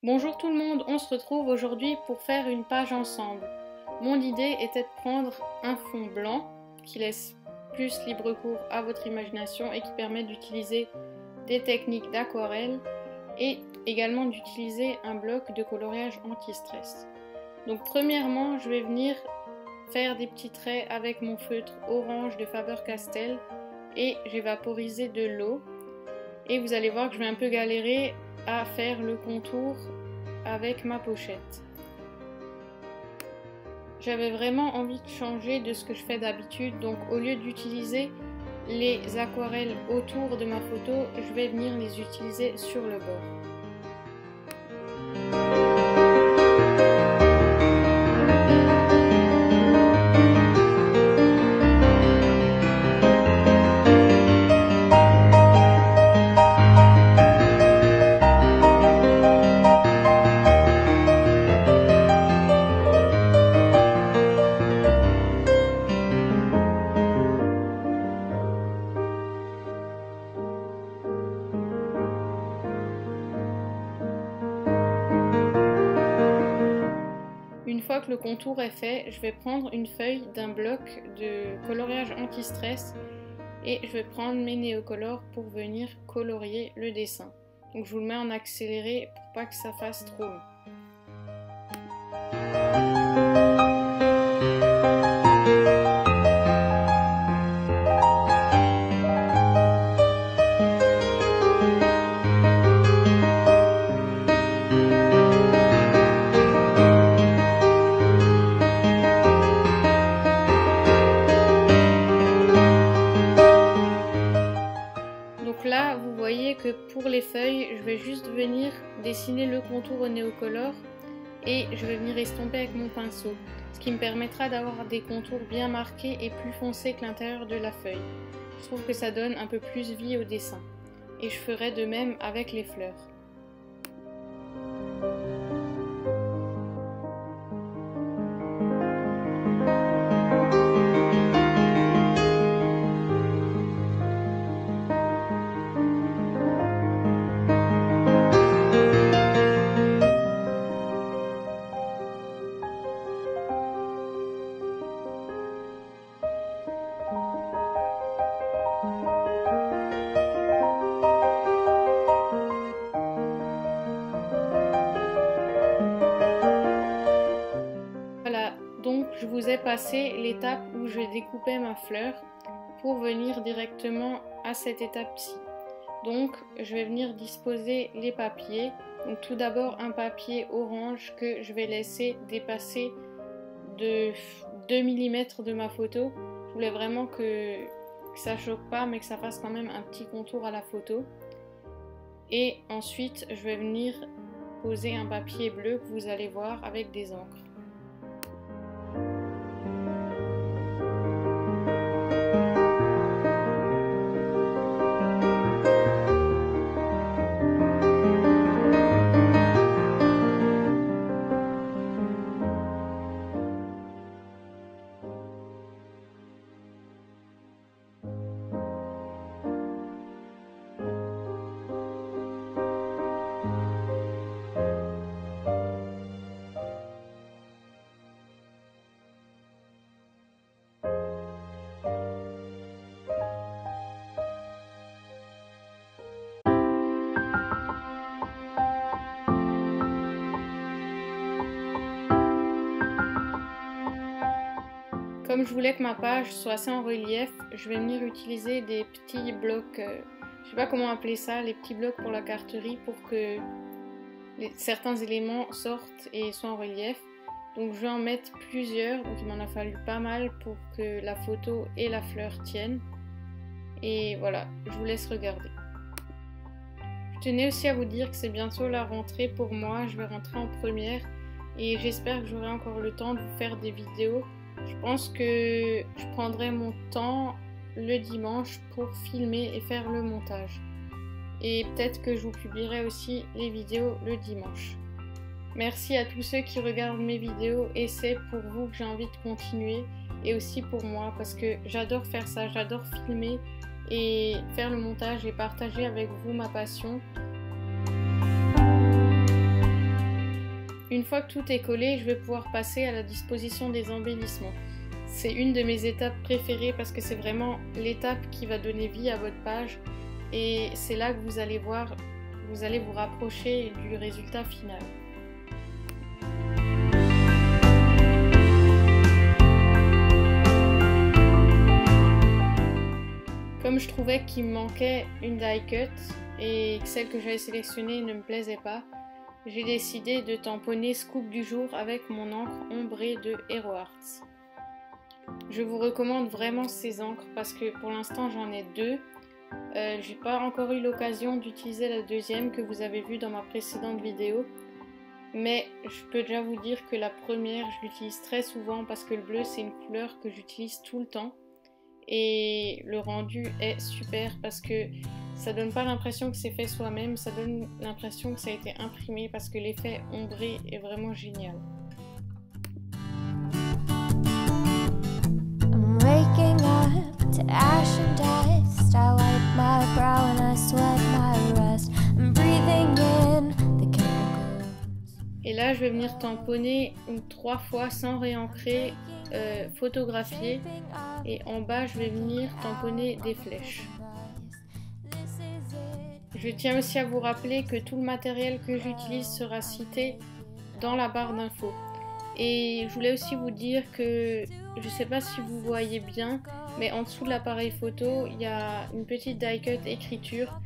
Bonjour tout le monde, on se retrouve aujourd'hui pour faire une page ensemble. Mon idée était de prendre un fond blanc qui laisse plus libre cours à votre imagination et qui permet d'utiliser des techniques d'aquarelle et également d'utiliser un bloc de coloriage anti-stress. Donc premièrement, je vais venir faire des petits traits avec mon feutre orange de Faber-Castell et j'ai vaporisé de l'eau. Et vous allez voir que je vais un peu galérer à faire le contour avec ma pochette. J'avais vraiment envie de changer de ce que je fais d'habitude, donc au lieu d'utiliser les aquarelles autour de ma photo, je vais venir les utiliser sur le bord. Une fois que le contour est fait, je vais prendre une feuille d'un bloc de coloriage anti-stress et je vais prendre mes néocolores pour venir colorier le dessin. Donc je vous le mets en accéléré pour pas que ça fasse trop long. Là, vous voyez que pour les feuilles, je vais juste venir dessiner le contour au néocolore et je vais venir estomper avec mon pinceau, ce qui me permettra d'avoir des contours bien marqués et plus foncés que l'intérieur de la feuille. Je trouve que ça donne un peu plus vie au dessin. Et je ferai de même avec les fleurs. Donc je vous ai passé l'étape où je découpais ma fleur pour venir directement à cette étape-ci. Donc je vais venir disposer les papiers. Donc tout d'abord un papier orange que je vais laisser dépasser de 2 mm de ma photo. Je voulais vraiment que ça choque pas mais que ça fasse quand même un petit contour à la photo. Et ensuite je vais venir poser un papier bleu que vous allez voir avec des encres. Comme je voulais que ma page soit assez en relief, je vais venir utiliser des petits blocs, je sais pas comment appeler ça, les petits blocs pour la carterie pour que certains éléments sortent et soient en relief. Donc je vais en mettre plusieurs, donc il m'en a fallu pas mal pour que la photo et la fleur tiennent. Et voilà, je vous laisse regarder. Je tenais aussi à vous dire que c'est bientôt la rentrée pour moi, je vais rentrer en première et j'espère que j'aurai encore le temps de vous faire des vidéos. Je pense que je prendrai mon temps le dimanche pour filmer et faire le montage. Et peut-être que je vous publierai aussi les vidéos le dimanche. Merci à tous ceux qui regardent mes vidéos et c'est pour vous que j'ai envie de continuer et aussi pour moi parce que j'adore faire ça, j'adore filmer et faire le montage et partager avec vous ma passion. fois que tout est collé, je vais pouvoir passer à la disposition des embellissements. C'est une de mes étapes préférées parce que c'est vraiment l'étape qui va donner vie à votre page et c'est là que vous allez voir, vous allez vous rapprocher du résultat final. Comme je trouvais qu'il me manquait une die cut et que celle que j'avais sélectionnée ne me plaisait pas, j'ai décidé de tamponner Scoop du jour avec mon encre ombrée de Hero Arts. Je vous recommande vraiment ces encres parce que pour l'instant j'en ai deux. J'ai pas encore eu l'occasion d'utiliser la deuxième que vous avez vue dans ma précédente vidéo. Mais je peux déjà vous dire que la première je l'utilise très souvent parce que le bleu c'est une couleur que j'utilise tout le temps. Et le rendu est super parce que ça donne pas l'impression que c'est fait soi-même, ça donne l'impression que ça a été imprimé parce que l'effet ombré est vraiment génial. Et là je vais venir tamponner 3 fois sans réancrer, photographier, et en bas je vais venir tamponner des flèches. Je tiens aussi à vous rappeler que tout le matériel que j'utilise sera cité dans la barre d'infos. Et je voulais aussi vous dire que, je ne sais pas si vous voyez bien, mais en dessous de l'appareil photo, il y a une petite die cut écriture.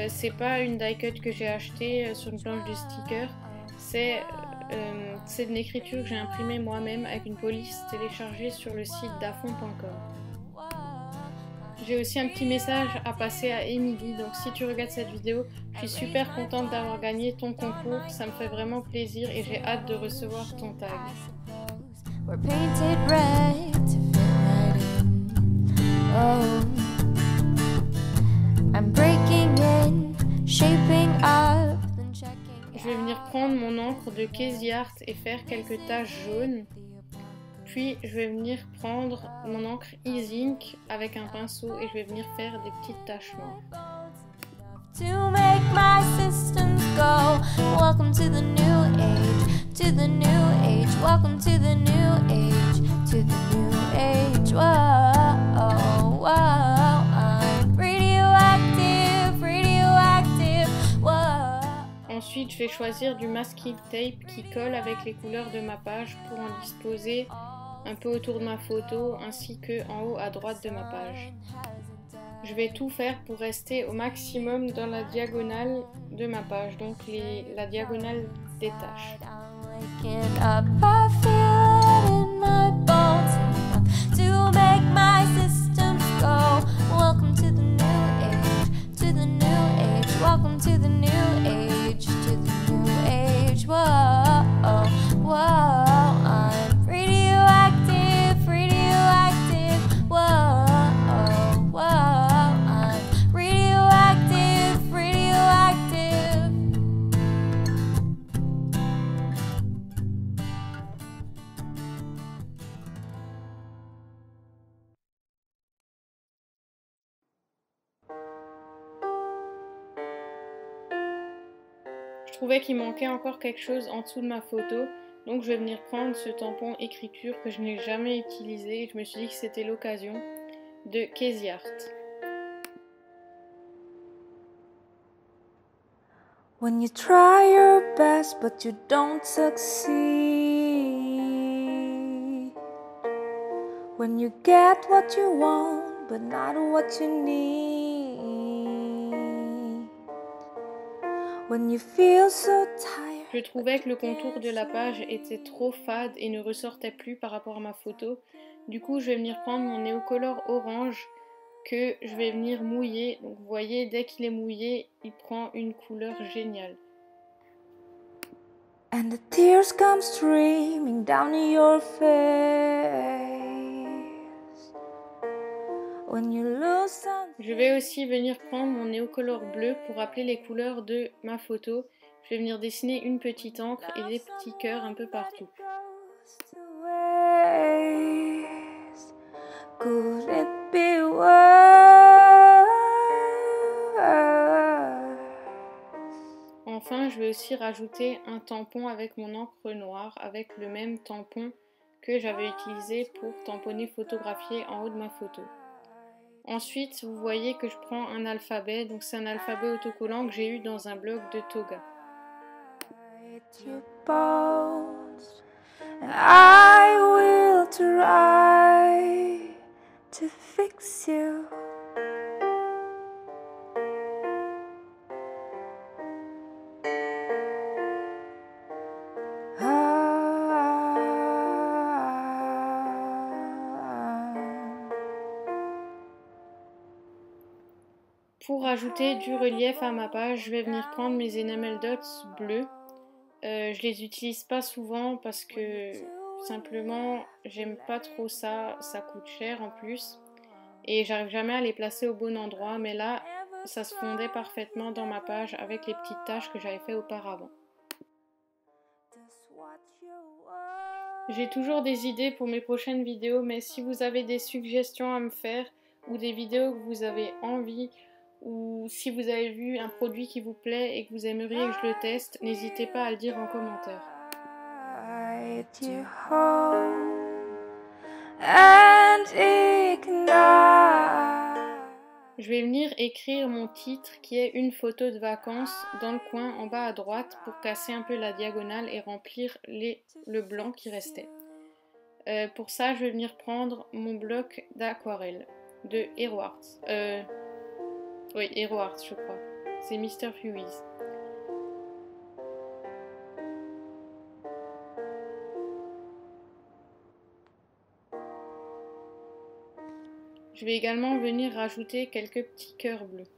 C'est pas une die cut que j'ai achetée sur une planche de sticker, c'est une écriture que j'ai imprimée moi-même avec une police téléchargée sur le site dafon.com. J'ai aussi un petit message à passer à Émilie, donc si tu regardes cette vidéo, je suis super contente d'avoir gagné ton concours, ça me fait vraiment plaisir et j'ai hâte de recevoir ton tag. Je vais venir prendre mon encre de Casey Art et faire quelques taches jaunes. Puis je vais venir prendre mon encre Easy Ink avec un pinceau et je vais venir faire des petites taches noires. Ensuite, je vais choisir du masking tape qui colle avec les couleurs de ma page pour en disposer un peu autour de ma photo ainsi que en haut à droite de ma page. Je vais tout faire pour rester au maximum dans la diagonale de ma page, donc la diagonale des tâches. Je trouvais qu'il manquait encore quelque chose en dessous de ma photo, donc je vais venir prendre ce tampon écriture que je n'ai jamais utilisé et je me suis dit que c'était l'occasion, de Casey Art. When you try your best but you don't succeed, when you get what you want but not what you need, when you feel so tired. Je trouvais que le contour de la page était trop fade et ne ressortait plus par rapport à ma photo. Du coup, je vais venir prendre mon Neocolor orange que je vais venir mouiller. Donc vous voyez, dès qu'il est mouillé, il prend une couleur géniale. And the tears come streaming down your face. When you lose something. Je vais aussi venir prendre mon Neocolor bleu pour rappeler les couleurs de ma photo. Je vais venir dessiner une petite encre et des petits cœurs un peu partout. Could it be worse? Enfin, je vais aussi rajouter un tampon avec mon encre noire, avec le même tampon que j'avais utilisé pour tamponner photographier en haut de ma photo. Ensuite, vous voyez que je prends un alphabet, donc c'est un alphabet autocollant que j'ai eu dans un blog de Toga. I will try to fix you. Pour ajouter du relief à ma page, je vais venir prendre mes enamel dots bleus. Je les utilise pas souvent parce que simplement j'aime pas trop ça, ça coûte cher en plus et j'arrive jamais à les placer au bon endroit, mais là ça se fondait parfaitement dans ma page avec les petites taches que j'avais fait auparavant. J'ai toujours des idées pour mes prochaines vidéos, mais si vous avez des suggestions à me faire ou des vidéos que vous avez envie, ou si vous avez vu un produit qui vous plaît et que vous aimeriez que je le teste, n'hésitez pas à le dire en commentaire. Je vais venir écrire mon titre qui est une photo de vacances dans le coin en bas à droite pour casser un peu la diagonale et remplir le blanc qui restait. Pour ça, je vais venir prendre mon bloc d'aquarelle de Hero Arts. Oui, Hero Arts, je crois. C'est Mr. Fuiz. Je vais également venir rajouter quelques petits cœurs bleus.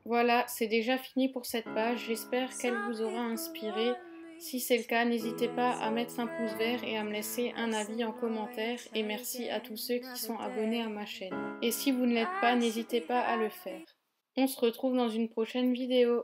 Voilà, c'est déjà fini pour cette page. J'espère qu'elle vous aura inspiré. Si c'est le cas, n'hésitez pas à mettre un pouce vert et à me laisser un avis en commentaire. Et merci à tous ceux qui sont abonnés à ma chaîne. Et si vous ne l'êtes pas, n'hésitez pas à le faire. On se retrouve dans une prochaine vidéo.